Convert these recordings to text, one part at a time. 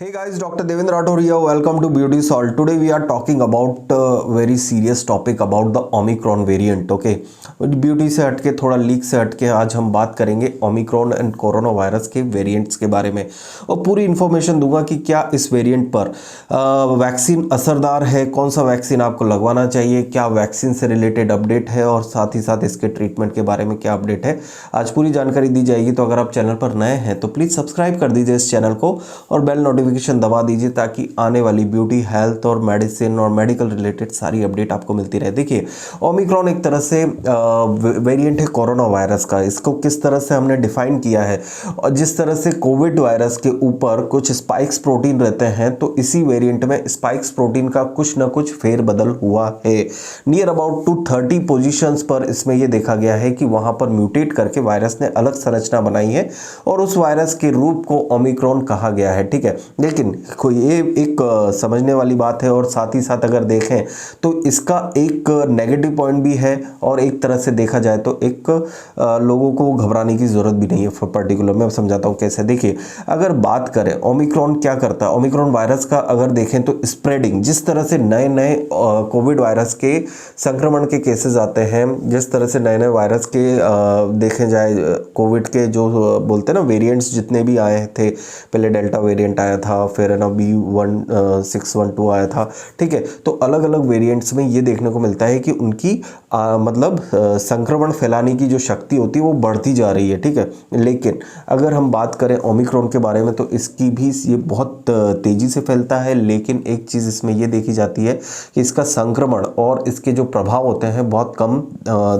Hey guys, Dr. Devendra Rathore here. Welcome to Beauty Salt. Today we are talking about very serious topic about the Omicron variant. Okay, beauty से हटके थोड़ा leak से हटके आज हम बात करेंगे ओमिक्रॉन एंड कोरोना वायरस के वेरिएंट्स के बारे में और पूरी इन्फॉर्मेशन दूंगा कि क्या इस वेरिएंट पर वैक्सीन असरदार है, कौन सा वैक्सीन आपको लगवाना चाहिए, क्या वैक्सीन से रिलेटेड अपडेट है और साथ ही साथ इसके ट्रीटमेंट के बारे में क्या अपडेट है। आज पूरी जानकारी दी जाएगी। तो अगर आप चैनल पर नए हैं तो प्लीज़ सब्सक्राइब कर दीजिए इस चैनल को और बेल नोटिफिकेशन दबा दीजिए ताकि आने वाली ब्यूटी, हेल्थ और मेडिसिन और मेडिकल रिलेटेड सारी अपडेट आपको मिलती रहे। देखिए, ओमिक्रॉन एक तरह से वेरिएंट है कोरोना वायरस का। इसको किस तरह से हमने डिफाइन किया है और जिस तरह से कोविड वायरस के ऊपर कुछ स्पाइक्स प्रोटीन रहते हैं तो इसी वेरिएंट में स्पाइक्स प्रोटीन का कुछ ना कुछ फेरबदल हुआ है। नियर अबाउट 230 पोजीशंस पर इसमें यह देखा गया है कि वहां पर म्यूटेट करके वायरस ने अलग संरचना बनाई है और उस वायरस के रूप को ओमिक्रॉन कहा गया है। ठीक है, लेकिन ये एक समझने वाली बात है और साथ ही साथ अगर देखें तो इसका एक नेगेटिव पॉइंट भी है और एक तरह से देखा जाए तो एक लोगों को घबराने की जरूरत भी नहीं है। पर्टिकुलर मैं समझाता हूं कैसे। देखिए, अगर बात करें ओमिक्रॉन क्या करता है, ओमिक्रॉन वायरस का अगर देखें तो स्प्रेडिंग, जिस तरह से नए नए कोविड वायरस के संक्रमण के केसेस आते हैं, जिस तरह से नए नए वायरस के देखे जाए कोविड के जो बोलते हैं ना वेरिएंट्स जितने भी आए थे, पहले डेल्टा वेरिएंट आया था, फिर है ना B1612 आया था। ठीक है, तो अलग अलग वेरिएंट्स में ये देखने को मिलता है कि उनकी मतलब संक्रमण फैलाने की जो शक्ति होती है वो बढ़ती जा रही है। ठीक है, लेकिन अगर हम बात करें ओमिक्रॉन के बारे में तो इसकी भी ये बहुत तेजी से फैलता है। लेकिन एक चीज़ इसमें ये देखी जाती है कि इसका संक्रमण और इसके जो प्रभाव होते हैं बहुत कम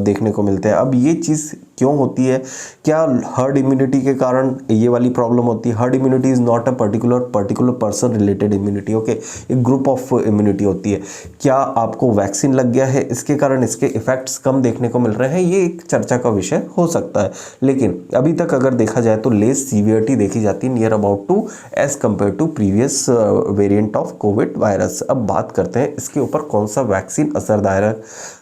देखने को मिलते हैं। अब ये चीज़ क्यों होती है? क्या हर्ड इम्यूनिटी के कारण ये वाली प्रॉब्लम होती है? Herd immunity is not a particular person related immunity. Okay, एक ग्रुप ऑफ इम्यूनिटी होती है। क्या आपको वैक्सीन लग गया है इसके कारण इसके इफेक्ट्स कम देखने को मिल रहे हैं? ये एक चर्चा का विषय हो सकता है, लेकिन अभी तक अगर देखा जाए तो लेस सीवियरिटी देखी जाती है, near about two as compare to previous variant of Covid virus. अब बात करते हैं इसके ऊपर कौन सा वैक्सीन असरदार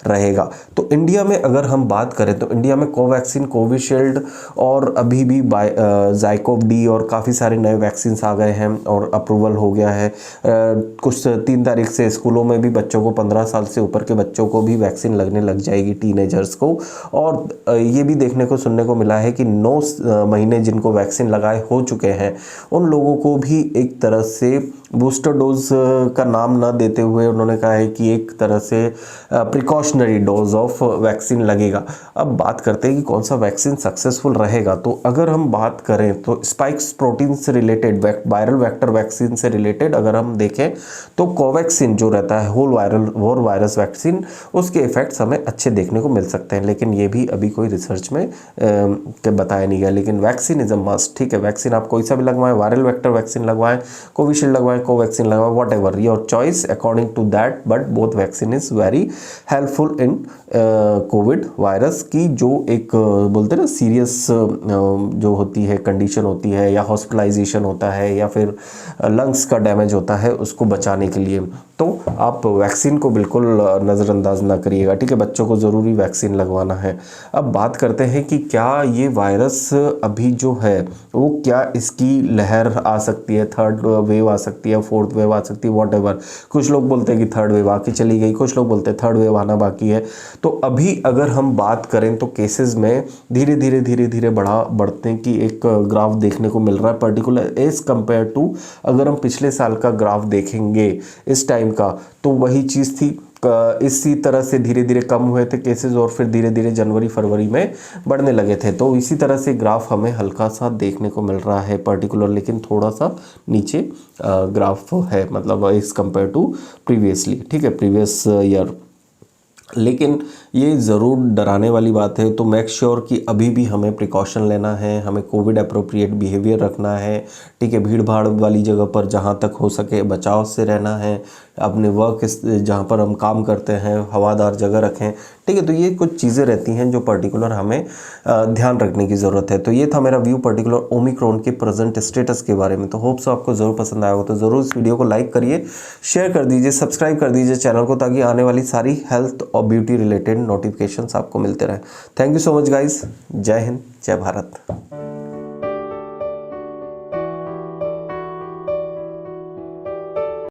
रहेगा। तो इंडिया में अगर हम बात करें तो इंडिया में कोवैक्सीन, कोविशील्ड और अभी भी ज़ाइकोव डी और काफ़ी सारे नए वैक्सीन आ गए हैं और अप्रूवल हो गया है। कुछ 3 तारीख से स्कूलों में भी बच्चों को, 15 साल से ऊपर के बच्चों को भी वैक्सीन लगने लग जाएगी, टीनेजर्स को। और ये भी देखने को सुनने को मिला है कि 9 महीने जिनको वैक्सीन लगाए हो चुके हैं उन लोगों को भी एक तरह से बूस्टर डोज का नाम ना देते हुए उन्होंने कहा है कि एक तरह से प्रिकॉशनरी डोज ऑफ वैक्सीन लगेगा। अब बात करते हैं कि कौन सा वैक्सीन सक्सेसफुल रहेगा। तो अगर हम बात करें तो स्पाइक्स प्रोटीन से रिलेटेड, वायरल वेक्टर वैक्सीन से रिलेटेड अगर हम देखें तो कोवैक्सीन जो रहता है होल वायरस वैक्सीन, उसके इफेक्ट्स हमें अच्छे देखने को मिल सकते हैं। लेकिन ये भी अभी कोई रिसर्च में बताया नहीं गया। लेकिन वैक्सीन इज अ मस्ट। ठीक है, वैक्सीन आप कोई सा भी लगवाएं, वायरल वेक्टर वैक्सीन लगवाएं, कोविशील्ड लगवाएं, कोवैक्सीन लगवाएं, whatever your choice according to that, but both vaccine is very helpful in Covid virus की जो एक बोलते हैं ना सीरियस जो होती है कंडीशन होती है, या हॉस्पिटलाइजेशन होता है या फिर लंग्स का डैमेज होता है, उसको बचाने के लिए। तो आप वैक्सीन को बिल्कुल नज़रअंदाज ना करिएगा। ठीक है, बच्चों को ज़रूरी वैक्सीन लगवाना है। अब बात करते हैं कि क्या ये वायरस अभी जो है वो क्या इसकी लहर आ सकती है, थर्ड वेव आ सकती है, फोर्थ वेव आ सकती है, वॉट एवर। कुछ लोग बोलते हैं कि थर्ड वेव आके चली गई, कुछ लोग बोलते हैं थर्ड वेव आना बाकी है। तो अभी अगर हम बात करें तो केसेस में धीरे धीरे बढ़ते की एक ग्राफ देखने को मिल रहा है, पर्टिकुलर एज कंपेयर टू अगर हम पिछले साल का ग्राफ देखेंगे इस टाइम का, तो वही चीज़ थी। इसी तरह से धीरे धीरे कम हुए थे केसेस और फिर धीरे धीरे जनवरी फरवरी में बढ़ने लगे थे। तो इसी तरह से ग्राफ हमें हल्का सा देखने को मिल रहा है पर्टिकुलर, लेकिन थोड़ा सा नीचे ग्राफ है, मतलब एज कंपेयर टू प्रीवियसली। ठीक है, प्रीवियस ईयर। लेकिन ये ज़रूर डराने वाली बात है। तो मेक श्योर कि अभी भी हमें प्रिकॉशन लेना है, हमें कोविड अप्रोप्रिएट बिहेवियर रखना है। ठीक है, भीड़ भाड़ वाली जगह पर जहाँ तक हो सके बचाव से रहना है। अपने वर्क जहाँ पर हम काम करते हैं हवादार जगह रखें। ठीक है, तो ये कुछ चीज़ें रहती हैं जो पर्टिकुलर हमें ध्यान रखने की ज़रूरत है। तो ये था मेरा व्यू पर्टिकुलर ओमिक्रॉन के प्रेजेंट स्टेटस के बारे में। तो होप्स आपको ज़रूर पसंद आया हो, तो ज़रूर इस वीडियो को लाइक करिए, शेयर कर दीजिए, सब्सक्राइब कर दीजिए चैनल को, ताकि आने वाली सारी हेल्थ और ब्यूटी रिलेटेड नोटिफिकेशंस आपको मिलते रहें। Thank you so much guys. जय हिंद, जय भारत।